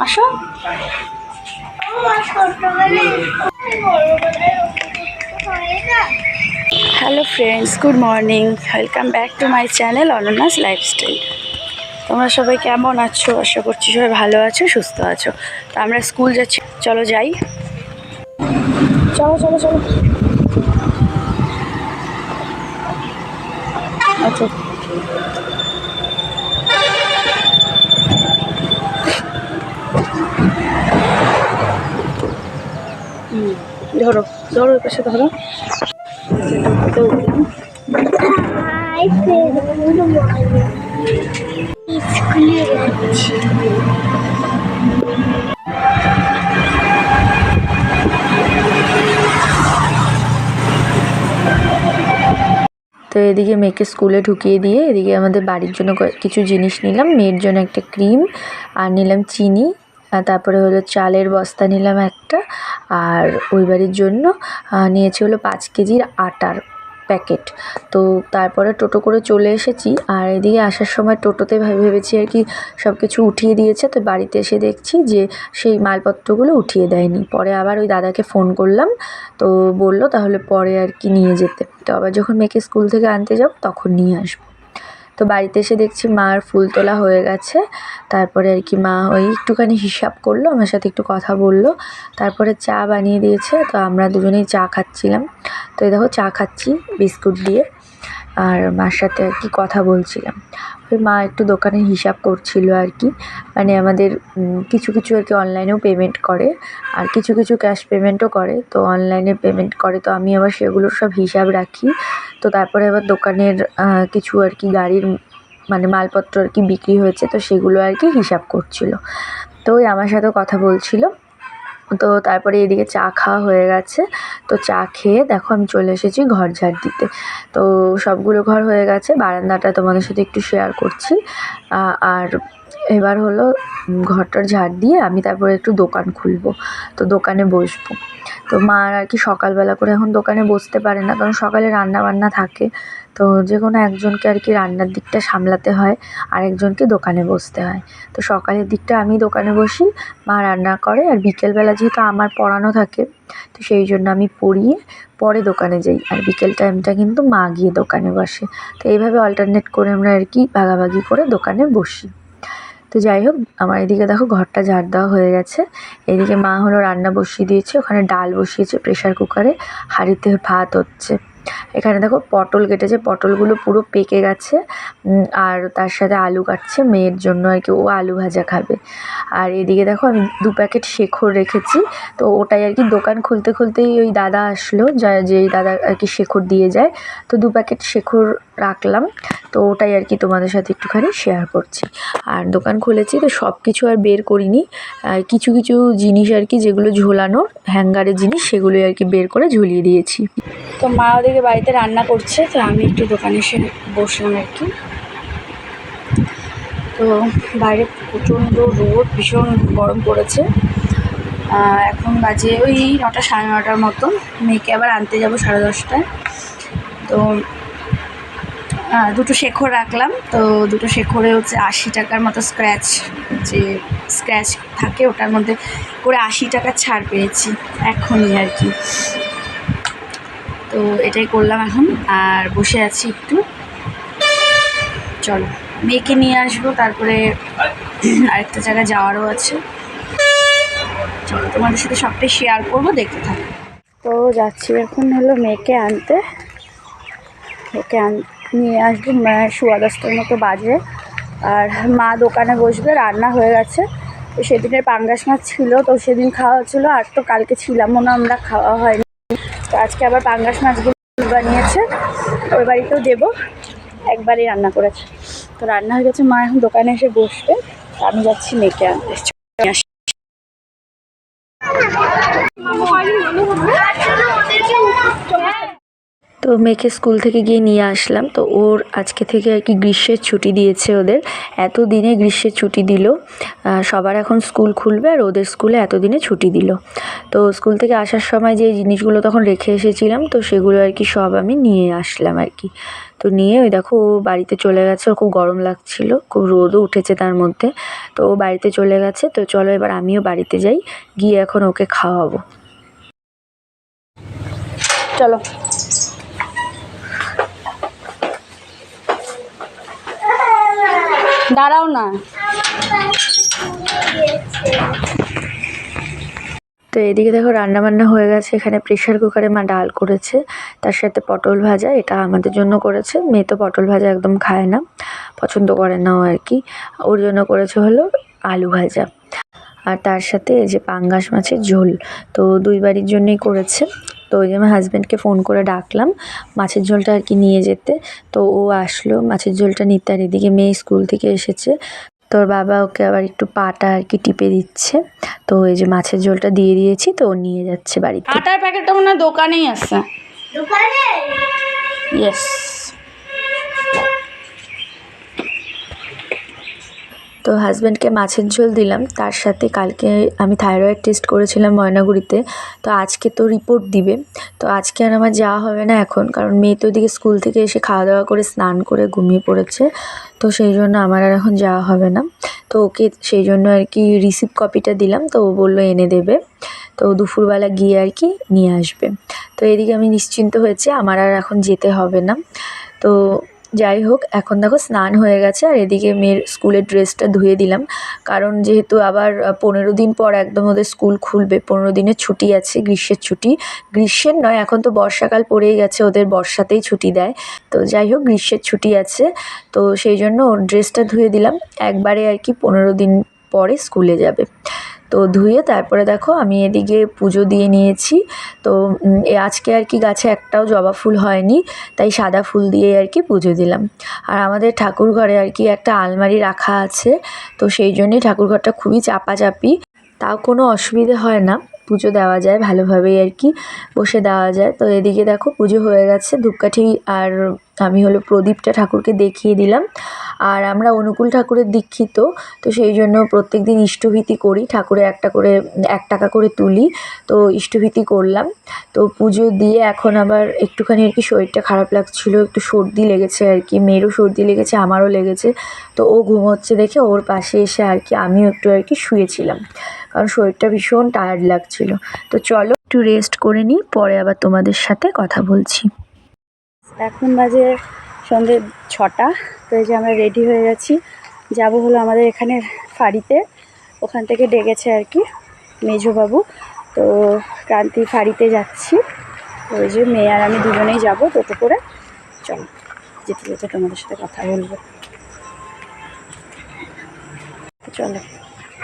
আসো। Hello friends, good morning. Welcome back to my channel অনন্যাস lifestyle. তোমরা সবাই কেমন আছো? আশা করছি সবাই ভালো আছো, সুস্থ আছো। তো আমরা স্কুল যাচ্ছি, চলো যাই। চলো চলো চলো। আচ্ছা, ধরো ধরো, পাশে ধরো। স্কুলে যাচ্ছি। তো এদিকে মেয়েকে স্কুলে ঢুকিয়ে দিয়ে এদিকে আমাদের বাড়ির জন্য কিছু জিনিস নিলাম। মেয়ের জন্য একটা ক্রিম, আর নিলাম চিনি, আর তারপরে হলো চালের বস্তা নিলাম একটা, আর ওই বাড়ির জন্য নিয়েছি হলো 5 কেজির আটার প্যাকেট। তো তারপরে টোটো করে চলে এসেছি, আর এদিকে আসার সময় টোটোতে ভেবেছি আর কি সব কিছু উঠিয়ে দিয়েছে। তো বাড়িতে এসে দেখছি যে সেই মালপত্রগুলো উঠিয়ে দেয়নি। পরে আবার ওই দাদাকে ফোন করলাম, তো বললো তাহলে পরে আর কি নিয়ে যেতে। তো আবার যখন মেয়েকে স্কুল থেকে আনতে যাব তখন নিয়ে আসবো। তো বাড়িতে এসে দেখছি মার ফুল তোলা হয়ে গেছে। তারপরে আর কি মা ওই একটুখানি হিসাব করলো, আমার সাথে একটু কথা বললো, তারপরে চা বানিয়ে দিয়েছে। তো আমরা দুজনেই চা খাচ্ছিলাম। তো এই দেখো চা খাচ্ছি বিস্কুট দিয়ে, আর মার সাথে আর কি কথা বলছিলাম। ওই মা একটু দোকানের হিসাব করছিল আর কি, মানে আমাদের কিছু কিছু আর কি অনলাইনেও পেমেন্ট করে, আর কিছু কিছু ক্যাশ পেমেন্টও করে। তো অনলাইনে পেমেন্ট করে, তো আমি আবার সেগুলোর সব হিসাব রাখি। তো তারপরে আবার দোকানের কিছু আর কি গাড়ির মানে মালপত্র আর কি বিক্রি হয়েছে, তো সেগুলো আর কি হিসাব করছিল। তো ওই আমার সাথেও কথা বলছিল। তো তারপরে এদিকে চা খাওয়া হয়ে গেছে। তো চা খেয়ে দেখো আমি চলে এসেছি ঘর ঝাড় দিতে। তো সবগুলো ঘর হয়ে গেছে, বারান্দাটা তোমাদের সাথে একটু শেয়ার করছি। আর এবার হলো ঘরটার ঝাড় দিয়ে আমি তারপরে একটু দোকান খুলবো, তো দোকানে বসবো। তো মা আর কি সকালবেলা করে এখন দোকানে বসতে পারে না, কারণ সকালে রান্না বান্না থাকে। তো যে কোনো একজনকে আর কি রান্নার দিকটা সামলাতে হয়, আর একজনকে দোকানে বসতে হয়। তো সকালের দিকটা আমি দোকানে বসি, মা রান্না করে, আর বিকেলবেলা যেহেতু আমার পড়ানো থাকে, তো সেই জন্য আমি পড়িয়ে পরে দোকানে যাই, আর বিকেল টাইমটা কিন্তু মা গিয়ে দোকানে বসে। তো এইভাবে অল্টারনেট করে আমরা আর কি ভাগাভাগি করে দোকানে বসি। তো যাই হোক, আমার এদিকে দেখো ঘরটা ঝাড় দেওয়া হয়ে গেছে। এদিকে মা হলো রান্না বসিয়ে দিয়েছে, ওখানে ডাল বসিয়েছে প্রেশার কুকারে, হাঁড়িতে ভাত হচ্ছে। এখানে দেখো পটল কেটেছে, পটলগুলো পুরো পেকে গেছে। আর তার সাথে আলু কাটছে মেয়ের জন্য আর কি, ও আলু ভাজা খাবে। আর এদিকে দেখো আমি 2 প্যাকেট শেখর রেখেছি। তো ওটাই আর কি দোকান খুলতে খুলতেই ওই দাদা আসলো, যেই দাদা আর কি শেখর দিয়ে যায়। তো 2 প্যাকেট শেখর রাখলাম। তো ওটাই আর কি তোমাদের সাথে একটুখানি শেয়ার করছি। আর দোকান খুলেছি তো সব কিছু আর বের করিনি, কিছু কিছু জিনিস আর কি যেগুলো ঝোলানোর হ্যাঙ্গারের জিনিস সেগুলোই আর কি বের করে ঝুলিয়ে দিয়েছি। তো মা ওদিকে বাড়িতে রান্না করছে, তো আমি একটু দোকানে এসে বসলাম আর কি। তো বাইরে প্রচণ্ড রোদ, ভীষণ গরম পড়েছে। এখন বাজে ওই 9টা সাড়ে 9টার মতো। মেয়েকে আবার আনতে যাব 10:30টায়। তো 2টো শেখর রাখলাম। তো 2টো শেখরে হচ্ছে 80 টাকার মতো স্ক্র্যাচ, যে স্ক্র্যাচ থাকে ওটার মধ্যে করে 80 টাকা ছাড় পেয়েছি এখনই আর কি। তো এটাই করলাম এখন, আর বসে আছি একটু। চলো মেয়েকে নিয়ে আসবো, তারপরে আরেকটা জায়গায় যাওয়ারও আছে। চলো তোমাদের সাথে সবটাই শেয়ার করবো, দেখতে থাকো। তো যাচ্ছি এখন হলো মেয়েকে আনতে, ওকে নিয়ে আসবো 10:15 মতো বাজে। আর মা দোকানে বসবে, রান্না হয়ে গেছে। তো সেদিনের পাঙ্গাস মাছ ছিল, তো সেদিন খাওয়া হচ্ছিলো, আর তো কালকে ছিলামও না আমরা, খাওয়া হয়নি। তো আজকে আবার পাঙ্গাস মাছগুলো বানিয়েছে, ওই বাড়িতেও দেবো, একবারই রান্না করেছে। তো রান্না হয়ে গেছে, মা এখন দোকানে এসে বসবে, আমি যাচ্ছি মেয়েকে আনতে। তো মেয়েকে স্কুল থেকে গিয়ে নিয়ে আসলাম। তো ওর আজকে থেকে আর কি গ্রীষ্মের ছুটি দিয়েছে ওদের। এতদিনে গ্রীষ্মের ছুটি দিল। সবার এখন স্কুল খুলবে আর ওদের স্কুলে এতদিনে ছুটি দিল। তো স্কুল থেকে আসার সময় যে জিনিসগুলো তখন রেখে এসেছিলাম তো সেগুলো আর কি সব আমি নিয়ে আসলাম আর কি। তো নিয়ে ওই দেখো ও বাড়িতে চলে গেছে। ওর খুব গরম লাগছিল, খুব রোদও উঠেছে তার মধ্যে। তো ও বাড়িতে চলে গেছে। তো চলো এবার আমিও বাড়িতে যাই, গিয়ে এখন ওকে খাওয়াবো। চলো দাঁড়াও না। তো এদিকে দেখো রান্নাবান্না হয়ে গেছে। এখানে প্রেশার কুকারে মা ডাল করেছে, তার সাথে পটল ভাজা, এটা আমাদের জন্য করেছে। মেয়ে তো পটল ভাজা একদম খায় না, পছন্দ করে নাও আর কি। ওর জন্য করেছে হলো আলু ভাজা, আর তার সাথে এই যে পাঙ্গাস মাছের ঝোল। তো দুই বাড়ির জন্যই করেছে। তো ওই যে আমার হাজব্যান্ডকে ফোন করে ডাকলাম মাছের ঝোলটা আর কি নিয়ে যেতে। তো ও আসলো মাছের ঝোলটা নিতে। আর এদিকে মেয়ে স্কুল থেকে এসেছে, তোর বাবা ওকে আবার একটু পাটা আর কি টিপে দিচ্ছে। তো এই যে মাছের ঝোলটা দিয়ে দিয়েছি, তো ও নিয়ে যাচ্ছে বাড়িতে। আটার প্যাকেটটা মনে হয় দোকানেই আছে। দোকানে? ইয়েস। তো হাজব্যান্ডকে মাছের ঝোল দিলাম। তার সাথে কালকে আমি থাইরয়েড টেস্ট করেছিলাম ময়নাগুড়িতে। তো আজকে তো রিপোর্ট দিবে। তো আজকে আর আমার যাওয়া হবে না এখন, কারণ মেয়ে তো ওদিকে স্কুল থেকে এসে খাওয়া দাওয়া করে স্নান করে ঘুমিয়ে পড়েছে। তো সেই জন্য আমার আর এখন যাওয়া হবে না। তো ওকে সেই জন্য আর কি রিসিপ্ট কপিটা দিলাম। তো ও বললো এনে দেবে। তো দুপুরবেলা গিয়ে আর কি নিয়ে আসবে। তো এদিকে আমি নিশ্চিন্ত হয়েছে, আমার আর এখন যেতে হবে না। তো যাই হোক, এখন দেখো স্নান হয়ে গেছে। আর এদিকে মেয়ের স্কুলের ড্রেসটা ধুয়ে দিলাম, কারণ যেহেতু আবার 15 দিন পর একদম ওদের স্কুল খুলবে। 15 দিনের ছুটি আছে, গ্রীষ্মের ছুটি। গ্রীষ্মের নয়, এখন তো বর্ষাকাল পড়েই গেছে, ওদের বর্ষাতেই ছুটি দেয়। তো যাই হোক, গ্রীষ্মের ছুটি আছে। তো সেই জন্য ওর ড্রেসটা ধুয়ে দিলাম, একবারে আর কি 15 দিন পরে স্কুলে যাবে। তো ধুয়ে তারপরে দেখো আমি এদিকে পুজো দিয়ে নিয়েছি। তো আজকে আর কি গাছে একটাও জবা ফুল হয়নি, তাই সাদা ফুল দিয়ে আর কি পুজো দিলাম। আর আমাদের ঠাকুর ঘরে আর কি একটা আলমারি রাখা আছে, তো সেই জন্যই ঠাকুরঘরটা খুবই চাপাচাপি। তাও কোনো অসুবিধে হয় না, পুজো দেওয়া যায় ভালোভাবেই আর কি, বসে দেওয়া যায়। তো এদিকে দেখো পুজো হয়ে গেছে, ধূপকাঠি আর আমি হলো প্রদীপটা ঠাকুরকে দেখিয়ে দিলাম। আর আমরা অনুকূল ঠাকুরের দীক্ষিত, তো সেই জন্য প্রত্যেক দিন ইষ্টভীতি করি, ঠাকুরে একটা করে 1 টাকা করে তুলি। তো ইষ্টভীতি করলাম। তো পুজো দিয়ে এখন আবার একটুখানি আর কি শরীরটা খারাপ লাগছিল, একটু সর্দি লেগেছে আর কি। মেয়েরও সর্দি লেগেছে, আমারও লেগেছে। তো ও ঘুমোচ্ছে দেখে ওর পাশে এসে আর কি আমিও একটু আর কি শুয়েছিলাম, কারণ শরীরটা ভীষণ টায়ার্ড লাগছিল। তো চলো একটু রেস্ট করে নিই, পরে আবার তোমাদের সাথে কথা বলছি। এখন বাজে সন্ধ্যে 6টা। তো এই যে আমরা রেডি হয়ে গেছি, যাব হলো আমাদের এখানে ফাঁড়িতে। ওখান থেকে ডেকেছে আর কি মেজোবাবু। তো ক্রান্তি ফাঁড়িতে যাচ্ছি। ওই যে মেয়ে আর আমি দুজনেই যাবো টোটো করে। চলো যেতে যেতে তোমাদের সাথে কথা বলবো। চলো।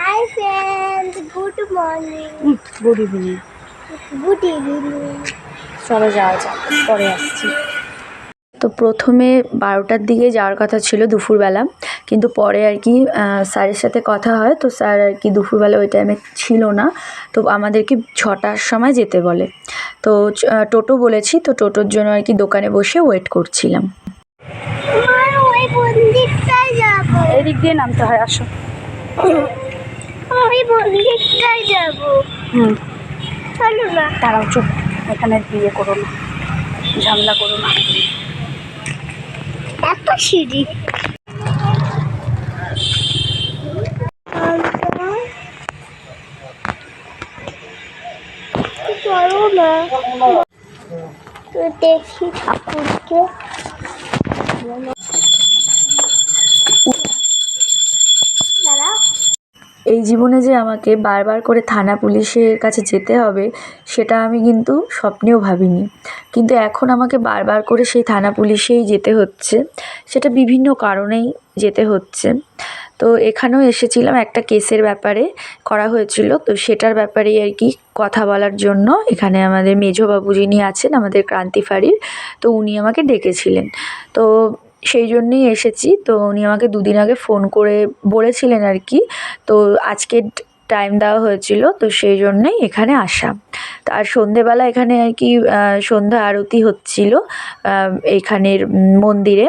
Hi friend, good morning. Good evening. Good evening. চলো যাওয়া যাক, পরে আসছি। তো প্রথমে 12টার দিকে যাওয়ার কথা ছিল দুপুরবেলা, কিন্তু পরে আর কি স্যারের সাথে কথা হয়। তো স্যার আর কি দুপুরবেলা ওই টাইমে ছিল না, তো আমাদেরকে 6টার সময় যেতে বলে। তো টোটো বলেছি, তো টোটোর জন্য আর কি দোকানে বসে ওয়েট করছিলাম। ওই মন্দিরটায় যাব। এদিক দিয়ে নামতে হয়, আসো। ওই মন্দিরটায় যাব। চলো না। দাঁড়াও, চুপ। এখানে বিয়ে করো না, ঝামেলা করো না। এত সিঁড়ি। চলো না, তো দেখি ঠাকুরকে। দাঁড়া। এই জীবনে যে আমাকে বারবার করে থানা পুলিশের কাছে যেতে হবে, সেটা আমি কিন্তু স্বপ্নেও ভাবিনি। কিন্তু এখন আমাকে বারবার করে সেই থানা পুলিশেই যেতে হচ্ছে, সেটা বিভিন্ন কারণেই যেতে হচ্ছে। তো এখানেও এসেছিলাম একটা কেসের ব্যাপারে, করা হয়েছিল, তো সেটার ব্যাপারেই আর কি কথা বলার জন্য এখানে আমাদের মেজবাবু যিনি আছেন আমাদের ক্রান্তি ফাঁড়ির, তো উনি আমাকে ডেকেছিলেন। তো সেই জন্যই এসেছি। তো উনি আমাকে 2 দিন আগে ফোন করে বলেছিলেন আর কি। তো আজকের টাইম দেওয়া হয়েছিল, তো সেই জন্যই এখানে আসা। আর সন্ধেবেলা এখানে আর কি সন্ধ্যা আরতি হচ্ছিল এখানের মন্দিরে,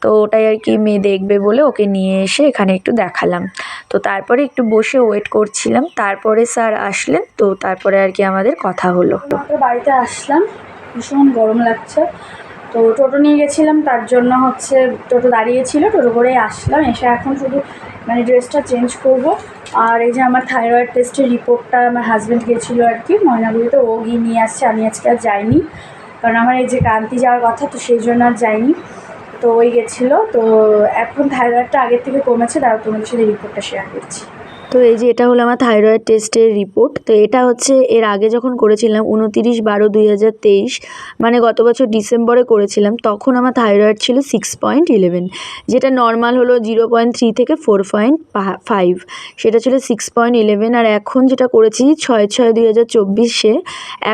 তো ওটাই আর কি মেয়ে দেখবে বলে ওকে নিয়ে এসে এখানে একটু দেখালাম। তো তারপরে একটু বসে ওয়েট করছিলাম, তারপরে স্যার আসলেন, তো তারপরে আর কি আমাদের কথা হলো। বাড়িতে আসলাম, ভীষণ গরম লাগছে, তো টোটো নিয়ে গেছিলাম, তার জন্য হচ্ছে টোটো দাঁড়িয়েছিল, টোটো করেই আসলাম। এসে এখন শুধু মানে ড্রেসটা চেঞ্জ করব। আর এই যে আমার থাইরয়েড টেস্টের রিপোর্টটা আমার হাজব্যান্ড গিয়েছিলো আর কি ময়নাগুড়িতে, ও গিয়ে নিয়ে আসছে, আমি আজকে আর যাইনি, কারণ আমার এই যে কান্তি যাওয়ার কথা, তো সেই জন্য আর যাইনি। তো ওই গেছিলো। তো এখন থাইরয়েডটা আগের থেকে কমেছে, তারপর তোমাদের সাথে রিপোর্টটা শেয়ার করছি। তো এই যে এটা হলো আমার থাইরয়েড টেস্টের রিপোর্ট। তো এটা হচ্ছে এর আগে যখন করেছিলাম 29/12/2023, মানে গত বছর ডিসেম্বরে করেছিলাম, তখন আমার থাইরয়েড ছিল 6.11, যেটা নর্মাল হলো 0.3 থেকে 4.5, সেটা ছিল 6.11। আর এখন যেটা করেছি 6/6/2024,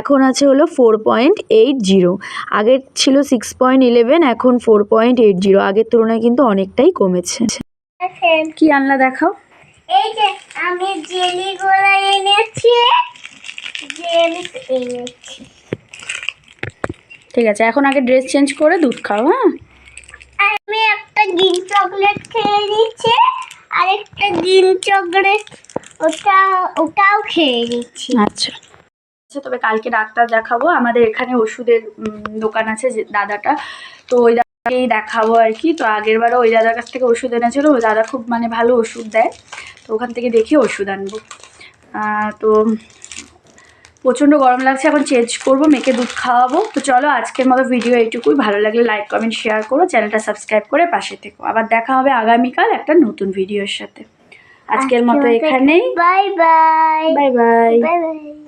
এখন আছে হলো 4.80। আগের ছিল 6.11, এখন 4.80। আগের তুলনায় কিন্তু অনেকটাই কমেছে। কি আনলা দেখাও। এই যে আমি জেলিগুলো এনেছি, ঠিক আছে, এখন আগে ড্রেস চেঞ্জ করে দুধ খাও। হ্যাঁ, আমি একটা গ্রিন চকলেট খেয়ে নিচ্ছি, আর একটা গ্রিন চকলেট ওটাও খেয়ে নিচ্ছি। আচ্ছা। তবে কালকে ডাক্তার দেখাবো, আমাদের এখানে ওষুধের দোকান আছে যে দাদাটা, তো ওই দাদাকেই দেখাবো আর কি। তো আগের বারও ওই দাদার কাছ থেকে ওষুধ এনেছিল, ওই দাদা খুব মানে ভালো ওষুধ দেয়, তো ওখান থেকে দেখি ওষুধ আনবো। তো প্রচণ্ড গরম লাগছে, এখন চেঞ্জ করবো, মেয়েকে দুধ খাওয়াবো। তো চলো আজকের মতো ভিডিও এইটুকুই, ভালো লাগলে লাইক কমেন্ট শেয়ার করো, চ্যানেলটা সাবস্ক্রাইব করে পাশে থেকো। আবার দেখা হবে আগামীকাল একটা নতুন ভিডিওর সাথে। আজকের মতো এখানেই, bye bye. Bye bye. Bye bye.